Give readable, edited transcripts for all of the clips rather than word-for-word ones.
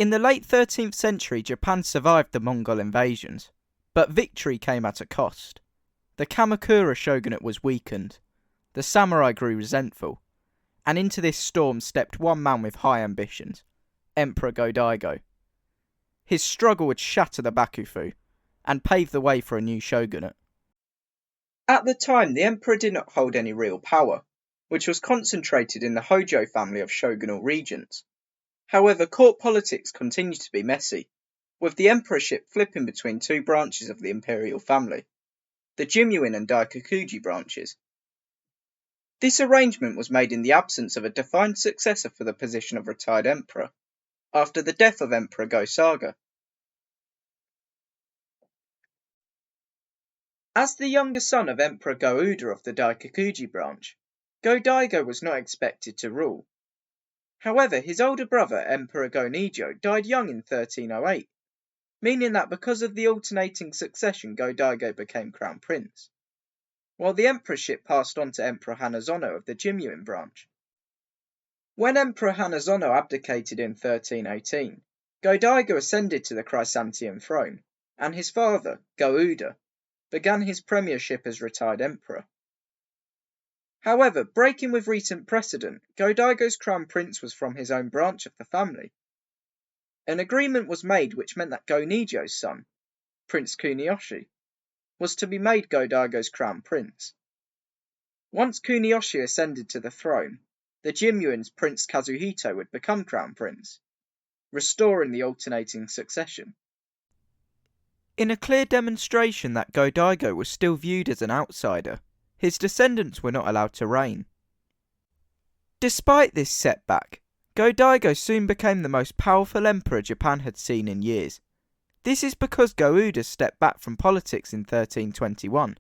In the late 13th century, Japan survived the Mongol invasions, but victory came at a cost. The Kamakura shogunate was weakened, the samurai grew resentful, and into this storm stepped one man with high ambitions, Emperor Go-Daigo. His struggle would shatter the Bakufu, and pave the way for a new shogunate. At the time, the emperor did not hold any real power, which was concentrated in the Hojo family of shogunal regents. However, court politics continued to be messy, with the emperorship flipping between two branches of the imperial family, the Jimmuin and Daikakuji branches. This arrangement was made in the absence of a defined successor for the position of retired emperor, after the death of Emperor Go-Saga. As the younger son of Emperor Go-Uda of the Daikakuji branch, Go-Daigo was not expected to rule. However, his older brother, Emperor Go-Nijo, died young in 1308, meaning that because of the alternating succession, Go-Daigo became crown prince, while the emperorship passed on to Emperor Hanazono of the Jimmuin branch. When Emperor Hanazono abdicated in 1318, Go-Daigo ascended to the Chrysantian throne, and his father, Go-Uda, began his premiership as retired emperor. However, breaking with recent precedent, Go-Daigo's crown prince was from his own branch of the family. An agreement was made which meant that Go-Nijo's son, Prince Kuniyoshi, was to be made Go-Daigo's crown prince. Once Kuniyoshi ascended to the throne, the Jimmuin's Prince Kazuhito would become crown prince, restoring the alternating succession. In a clear demonstration that Go-Daigo was still viewed as an outsider, his descendants were not allowed to reign. Despite this setback, Go-Daigo soon became the most powerful emperor Japan had seen in years. This is because Go-Uda stepped back from politics in 1321,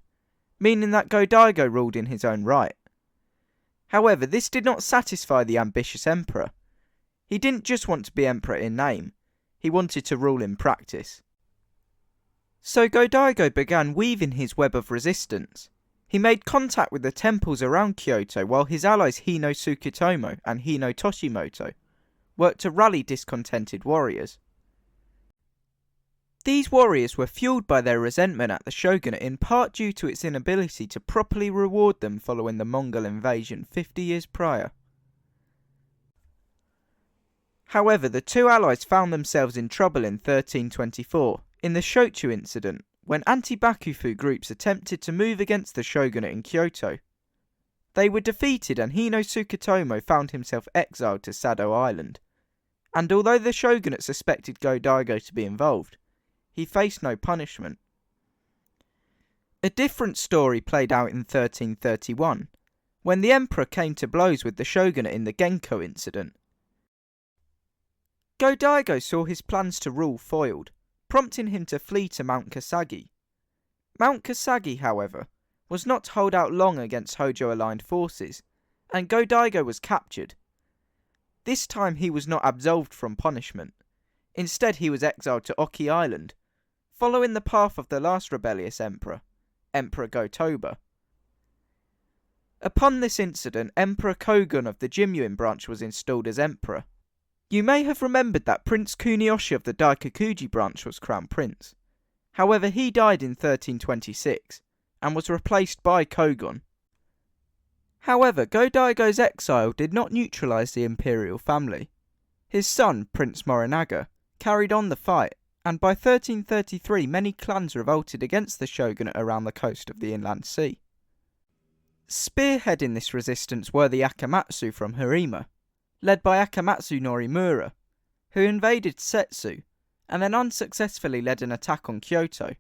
meaning that Go-Daigo ruled in his own right. However, this did not satisfy the ambitious emperor. He didn't just want to be emperor in name, he wanted to rule in practice. So Go-Daigo began weaving his web of resistance. He made contact with the temples around Kyoto while his allies Hino Tsukitomo and Hino Toshimoto worked to rally discontented warriors. These warriors were fueled by their resentment at the shogunate in part due to its inability to properly reward them following the Mongol invasion 50 years prior. However, the two allies found themselves in trouble in 1324 in the Shochu incident, when anti-Bakufu groups attempted to move against the shogunate in Kyoto. They were defeated and Hino Tsukitomo found himself exiled to Sado Island, and although the shogunate suspected Go-Daigo to be involved, he faced no punishment. A different story played out in 1331, when the emperor came to blows with the shogunate in the Genko incident. Go-Daigo saw his plans to rule foiled, prompting him to flee to Mount Kasagi. Mount Kasagi, however, was not to hold out long against Hojo-aligned forces, and Go-Daigo was captured. This time he was not absolved from punishment. Instead he was exiled to Oki Island, following the path of the last rebellious emperor, Emperor Go-Toba. Upon this incident, Emperor Kogun of the Jimmuin branch was installed as emperor. You may have remembered that Prince Kuniyoshi of the Daikakuji branch was crown prince. However, he died in 1326 and was replaced by Kogun. However, Go-Daigo's exile did not neutralise the imperial family. His son, Prince Morinaga, carried on the fight, and by 1333 many clans revolted against the shogunate around the coast of the inland sea. Spearheading this resistance were the Akamatsu from Harima, led by Akamatsu Norimura, who invaded Setsu and then unsuccessfully led an attack on Kyoto.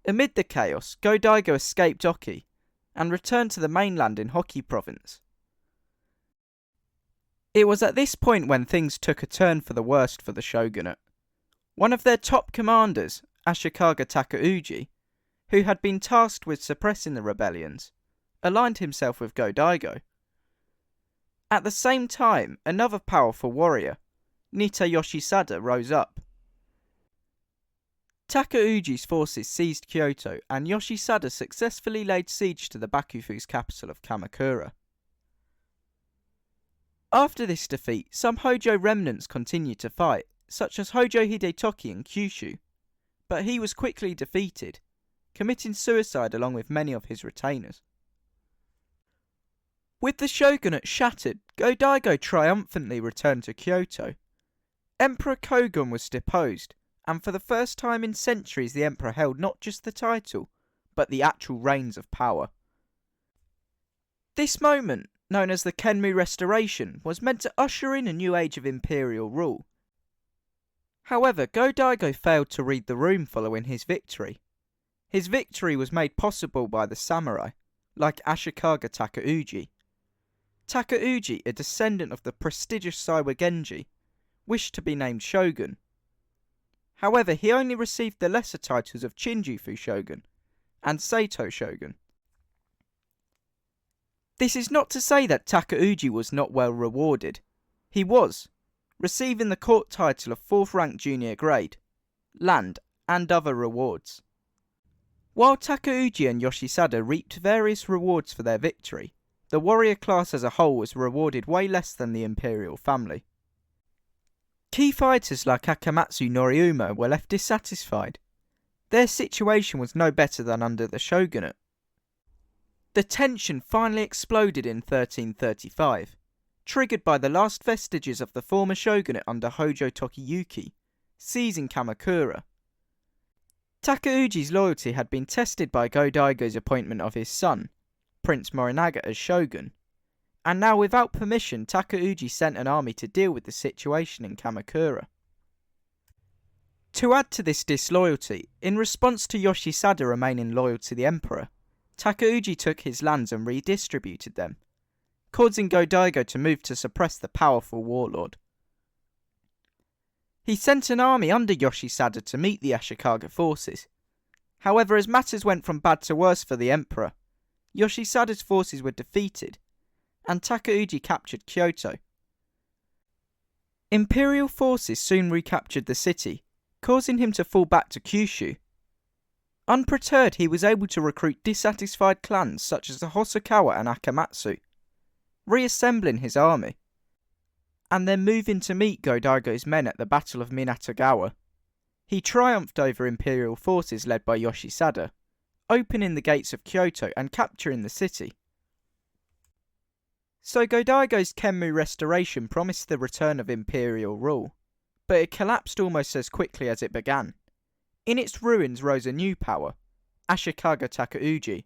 Amid the chaos, Go-Daigo escaped Oki and returned to the mainland in Hoki province. It was at this point when things took a turn for the worst for the shogunate. One of their top commanders, Ashikaga Takauji, who had been tasked with suppressing the rebellions, aligned himself with Go-Daigo. At the same time, another powerful warrior, Nita Yoshisada, rose up. Takauji's forces seized Kyoto, and Yoshisada successfully laid siege to the Bakufu's capital of Kamakura. After this defeat, some Hojo remnants continued to fight, such as Hojo Hidetoki in Kyushu, but he was quickly defeated, committing suicide along with many of his retainers. With the shogunate shattered, Go-Daigo triumphantly returned to Kyoto. Emperor Kogon was deposed, and for the first time in centuries the emperor held not just the title, but the actual reins of power. This moment, known as the Kenmu Restoration, was meant to usher in a new age of imperial rule. However, Go-Daigo failed to read the room following his victory. His victory was made possible by the samurai, like Ashikaga Takauji. Takauji, a descendant of the prestigious Saiwa Genji, wished to be named shogun. However, he only received the lesser titles of Shinjufu shogun and Seito shogun. This is not to say that Takauji was not well rewarded. He was, receiving the court title of 4th rank junior grade, land, and other rewards. While Takauji and Yoshisada reaped various rewards for their victory, the warrior class as a whole was rewarded way less than the imperial family. Key fighters like Akamatsu Noriuma were left dissatisfied. Their situation was no better than under the shogunate. The tension finally exploded in 1335, triggered by the last vestiges of the former shogunate under Hojo Tokiyuki, seizing Kamakura. Takauji's loyalty had been tested by Go-Daigo's appointment of his son, Prince Morinaga, as shogun, and now without permission Takauji sent an army to deal with the situation in Kamakura. To add to this disloyalty, in response to Yoshisada remaining loyal to the emperor, Takauji took his lands and redistributed them, causing Go-Daigo to move to suppress the powerful warlord. He sent an army under Yoshisada to meet the Ashikaga forces. However, as matters went from bad to worse for the emperor, Yoshisada's forces were defeated, and Takauji captured Kyoto. Imperial forces soon recaptured the city, causing him to fall back to Kyushu. Unperturbed, he was able to recruit dissatisfied clans such as the Hosokawa and Akamatsu, reassembling his army, and then moving to meet Go-Daigo's men at the Battle of Minatogawa. He triumphed over Imperial forces led by Yoshisada, opening the gates of Kyoto and capturing the city. So Go-Daigo's Kenmu restoration promised the return of Imperial rule, but it collapsed almost as quickly as it began. In its ruins rose a new power, Ashikaga Takauji,